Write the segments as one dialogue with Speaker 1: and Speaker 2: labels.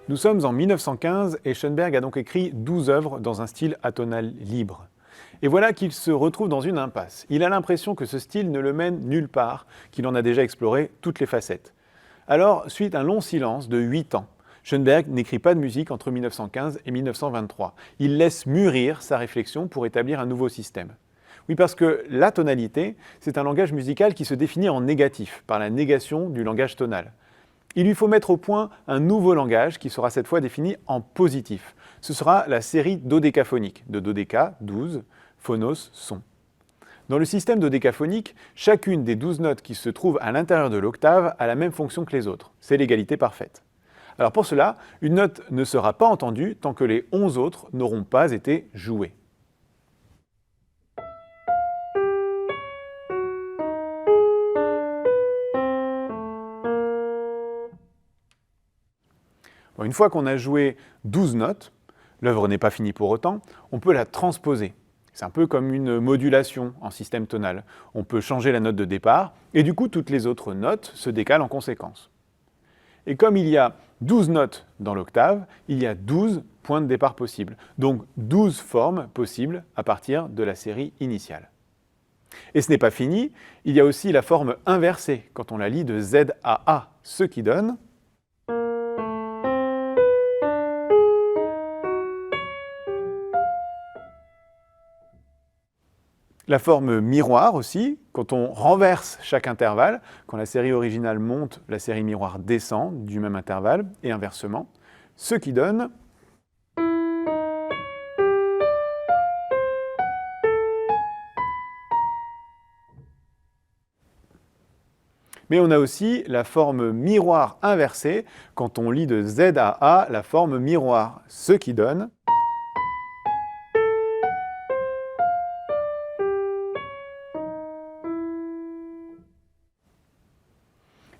Speaker 1: Nous sommes en 1915 et Schoenberg a donc écrit 12 œuvres dans un style atonal libre. Et voilà qu'il se retrouve dans une impasse. Il a l'impression que ce style ne le mène nulle part, qu'il en a déjà exploré toutes les facettes. Alors, suite à un long silence de 8 ans, Schoenberg n'écrit pas de musique entre 1915 et 1923. Il laisse mûrir sa réflexion pour établir un nouveau système. Oui, parce que la tonalité, c'est un langage musical qui se définit en négatif, par la négation du langage tonal. Il lui faut mettre au point un nouveau langage qui sera cette fois défini en positif. Ce sera la série dodécaphonique, de dodéca, 12, phonos, son. Dans le système dodécaphonique, chacune des 12 notes qui se trouvent à l'intérieur de l'octave a la même fonction que les autres. C'est l'égalité parfaite. Alors pour cela, une note ne sera pas entendue tant que les 11 autres n'auront pas été jouées. Bon, une fois qu'on a joué 12 notes, l'œuvre n'est pas finie pour autant, on peut la transposer. C'est un peu comme une modulation en système tonal. On peut changer la note de départ et du coup toutes les autres notes se décalent en conséquence. Et comme il y a 12 notes dans l'octave, il y a 12 points de départ possibles. Donc 12 formes possibles à partir de la série initiale. Et ce n'est pas fini, il y a aussi la forme inversée quand on la lit de Z à A, ce qui donne la forme miroir aussi, quand on renverse chaque intervalle, quand la série originale monte, la série miroir descend du même intervalle, et inversement, ce qui donne mais on a aussi la forme miroir inversée, quand on lit de Z à A, la forme miroir, ce qui donne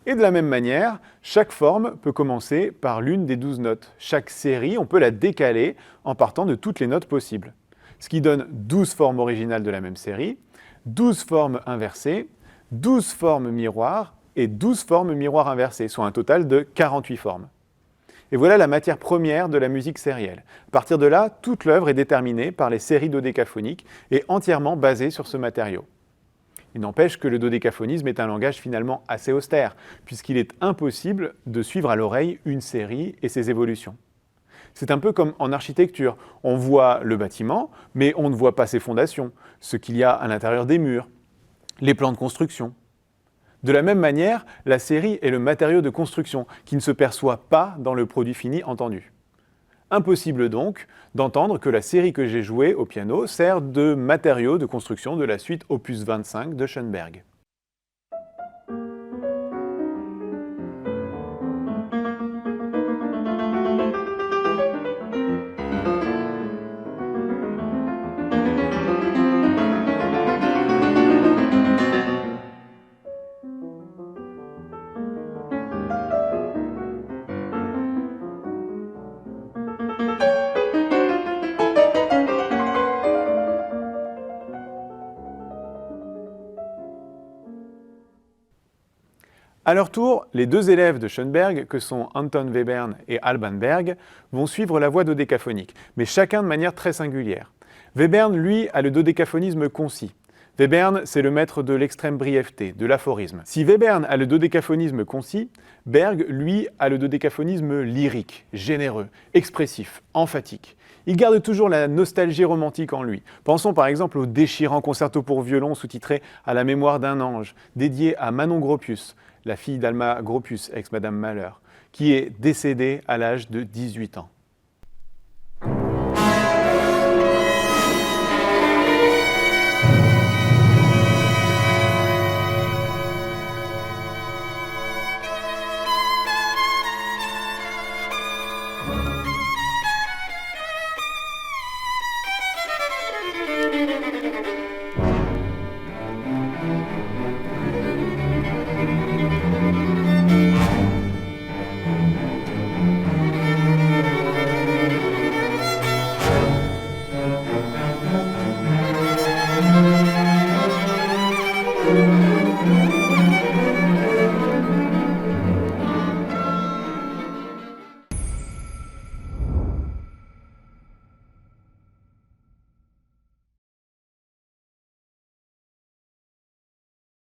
Speaker 1: Et de la même manière, chaque forme peut commencer par l'une des 12 notes. Chaque série, on peut la décaler en partant de toutes les notes possibles. Ce qui donne 12 formes originales de la même série, 12 formes inversées, 12 formes miroirs et 12 formes miroirs inversées, soit un total de 48 formes. Et voilà la matière première de la musique sérielle. À partir de là, toute l'œuvre est déterminée par les séries dodécaphoniques et entièrement basée sur ce matériau. Il n'empêche que le dodécaphonisme est un langage finalement assez austère, puisqu'il est impossible de suivre à l'oreille une série et ses évolutions. C'est un peu comme en architecture. On voit le bâtiment, mais on ne voit pas ses fondations, ce qu'il y a à l'intérieur des murs, les plans de construction. De la même manière, la série est le matériau de construction qui ne se perçoit pas dans le produit fini entendu. Impossible donc d'entendre que la série que j'ai jouée au piano sert de matériau de construction de la suite opus 25 de Schoenberg. À leur tour, les deux élèves de Schoenberg, que sont Anton Webern et Alban Berg, vont suivre la voie dodécaphonique, mais chacun de manière très singulière. Webern, lui, a le dodécaphonisme concis. Webern, c'est le maître de l'extrême brièveté, de l'aphorisme. Si Webern a le dodécaphonisme concis, Berg, lui, a le dodécaphonisme lyrique, généreux, expressif, emphatique. Il garde toujours la nostalgie romantique en lui. Pensons par exemple au déchirant concerto pour violon sous-titré « À la mémoire d'un ange », dédié à Manon Gropius, la fille d'Alma Gropius, ex-Madame Mahler, qui est décédée à l'âge de 18 ans.